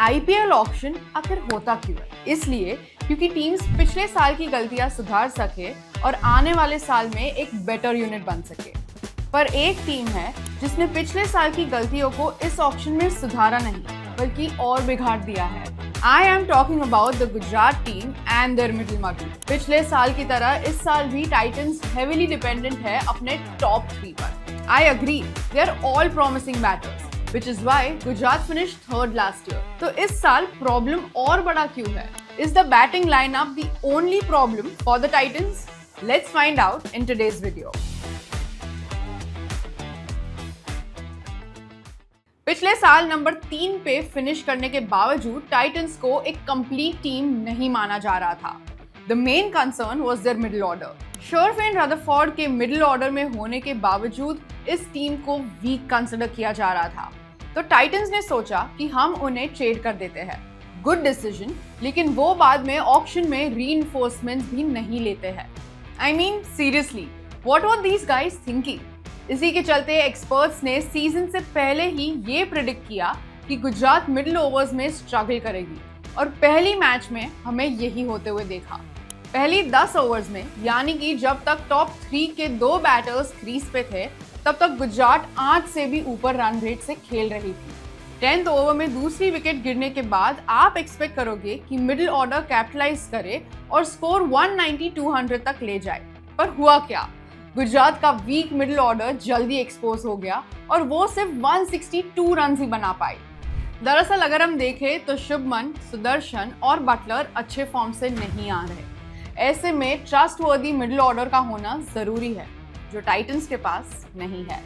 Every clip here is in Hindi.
आईपीएल ऑक्शन आखिर होता क्यों है? इसलिए क्योंकि टीम्स पिछले साल की गलतियां सुधार सके और आने वाले साल में एक बेटर यूनिट बन सके। पर एक टीम है जिसने पिछले साल की गलतियों को इस ऑक्शन में सुधारा नहीं बल्कि और बिगाड़ दिया है। I am talking about the Gujarat team and their middle model. पिछले साल की तरह इस साल भी टाइटंस हेवीली डिपेंडेंट है अपने टॉप 3 पर। I agree, they are all promising batters, which is why Gujarat finished third last year. तो इस साल प्रॉब्लम और बड़ा क्यों है? Is the batting lineup the only problem for the Titans? Let's find out in today's video. पिछले साल नंबर 3 पे फिनिश करने के बावजूद टाइटंस को एक कंप्लीट टीम नहीं माना जा रहा था। The main concern was their middle order. Sherfane Rutherford के मिडिल ऑर्डर में होने के बावजूद इस टीम को वीक कंसिडर किया जा रहा था। तो टाइटंस ने सोचा कि हम उन्हें ट्रेड कर देते हैं। गुड डिसीजन, लेकिन वो बाद में ऑक्शन में रीइंफोर्समेंट्स भी नहीं लेते हैं। I mean seriously, what were these guys thinking? इसी के चलते एक्सपर्ट्स ने सीजन से पहले ही ये प्रेडिक्ट किया कि गुजरात मिडिल ओवर्स में स्ट्रगल करेगी और पहली मैच में हमें यही होते हुए देखा। पहली 10 ओवर्स में, यानी कि जब तक टॉप 3 के 2 बैटर्स क्रीज पे थे, तब तक गुजरात 8 से भी ऊपर रन रेट से खेल रही थी। 10th ओवर में दूसरी विकेट गिरने के बाद आप एक्सपेक्ट करोगे कि मिडिल ऑर्डर कैपिटलाइज करे और स्कोर 190-200 तक ले जाए, पर हुआ क्या? गुजरात का वीक मिडिल ऑर्डर जल्दी एक्सपोज हो गया और वो सिर्फ 162 रन ही बना पाई। दरअसल अगर हम देखें तो शुभमन, सुदर्शन और बटलर अच्छे फॉर्म से नहीं आ रहे। ऐसे में ट्रस्टवर्दी मिडिल ऑर्डर का होना जरूरी है, जो टाइटंस के पास नहीं है।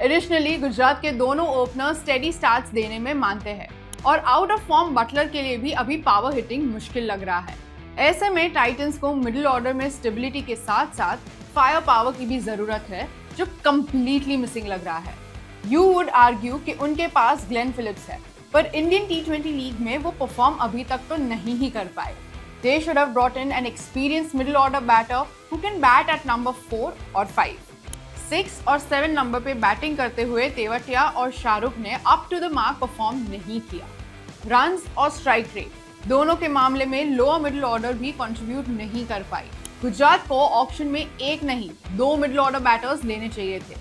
एडिशनली गुजरात के दोनों ओपनर स्टेडी स्टार्ट्स देने में मानते हैं और आउट ऑफ फॉर्म बटलर के लिए भी अभी पावर हिटिंग मुश्किल लग रहा है। ऐसे में टाइटंस को मिडिल ऑर्डर में स्टेबिलिटी के साथ साथ फायर पावर की भी जरूरत है, जो कंप्लीटली मिसिंग लग रहा है। यू वुड आर्ग्यू कि उनके पास ग्लेन फिलिप्स है, पर इंडियन T20 लीग में वो परफॉर्म अभी तक तो नहीं ही कर पाए। They should have brought in an experienced middle order batter who can bat at number 4 और 5. 6 और 7 नंबर पे बैटिंग करते हुए तेवतिया और शाहरुख ने up to the mark perform नहीं किया। रन्स और स्ट्राइक रेट दोनों के मामले में लोअर मिडिल ऑर्डर भी कंट्रीब्यूट नहीं कर पाई। गुजरात को ऑक्शन में एक नहीं 2 मिडिल ऑर्डर बैटर्स लेने चाहिए थे।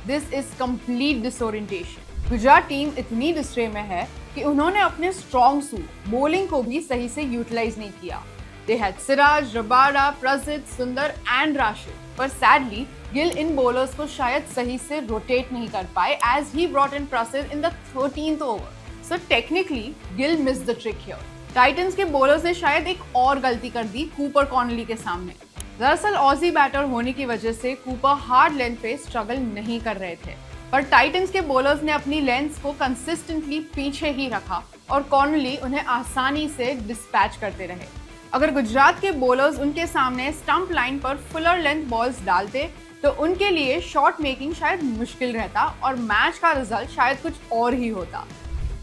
This is complete disorientation. Gujarat team इतनी डिस्ट्रे में है कि उन्होंने अपने स्ट्रॉन्ग सूट बॉलिंग को भी सही से यूटिलाइज नहीं किया। They had सिराज, रबाडा, प्रसिद्ध, सुंदर एंड राशिद, पर सैडली गिल इन बॉलर्स को शायद सही से रोटेट नहीं कर पाए एज ही ब्रॉट इन प्रसिद्ध in the 13th over. So technically Gill miss the trick here. Titans के बॉलर्स ने शायद एक और गलती कर दी कूपर कॉनली के सामने। दरअसल ऑजी बैटर होने की वजह से कूपर हार्ड लेंथ पे स्ट्रगल नहीं कर रहे थे, पर टाइटंस के बॉलर्स ने अपनी लेंथ को कंसिस्टेंटली पीछे ही रखा और कॉनली उन्हें आसानी से डिस्पैच करते रहे। अगर गुजरात के बॉलर्स उनके सामने स्टंप लाइन पर फुलर लेंथ बॉल्स डालते तो उनके लिए शॉट मेकिंग शायद मुश्किल रहता और मैच का रिजल्ट शायद कुछ और ही होता।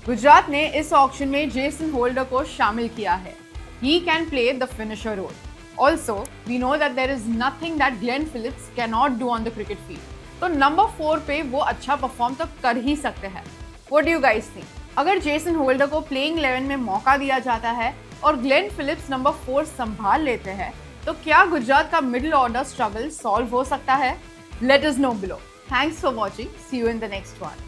गुजरात ने इस ऑक्शन में जेसन होल्डर को शामिल किया है। He can play the finisher role. Also we know that there is nothing that Glenn Phillips can not do on the cricket field. तो नंबर 4 पे वो अच्छा परफॉर्म तो कर ही सकते हैं। What do you guys think? अगर जेसन होल्डर को प्लेइंग 11 में मौका दिया जाता है और ग्लेन फिलिप्स नंबर 4 संभाल लेते हैं, तो क्या गुजरात का मिडिल ऑर्डर स्ट्रगल सॉल्व हो सकता है? Let us know below. Thanks for watching. See you in the next one.